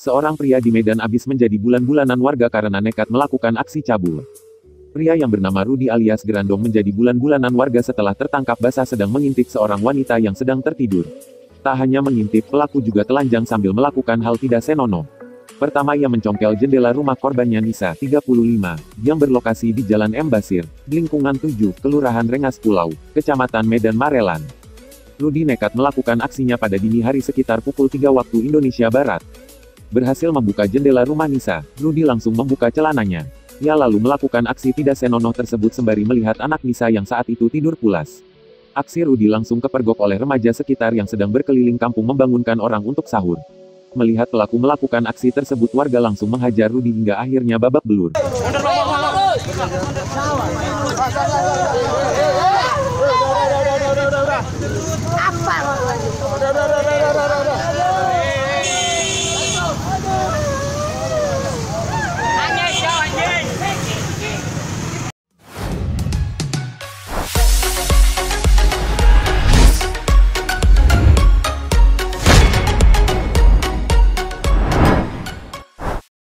Seorang pria di Medan habis menjadi bulan-bulanan warga karena nekat melakukan aksi cabul. Pria yang bernama Rudi alias Gerandong menjadi bulan-bulanan warga setelah tertangkap basah sedang mengintip seorang wanita yang sedang tertidur. Tak hanya mengintip, pelaku juga telanjang sambil melakukan hal tidak senonoh. Pertama ia mencongkel jendela rumah korbannya Nisa, 35, yang berlokasi di Jalan M. Basir, lingkungan 7, Kelurahan Rengas Pulau, Kecamatan Medan Marelan. Rudi nekat melakukan aksinya pada dini hari sekitar pukul 3 waktu Indonesia Barat. Berhasil membuka jendela rumah Nisa, Rudi langsung membuka celananya. Ia lalu melakukan aksi tidak senonoh tersebut sembari melihat anak Nisa yang saat itu tidur pulas. Aksi Rudi langsung kepergok oleh remaja sekitar yang sedang berkeliling kampung membangunkan orang untuk sahur. Melihat pelaku melakukan aksi tersebut, warga langsung menghajar Rudi hingga akhirnya babak belur.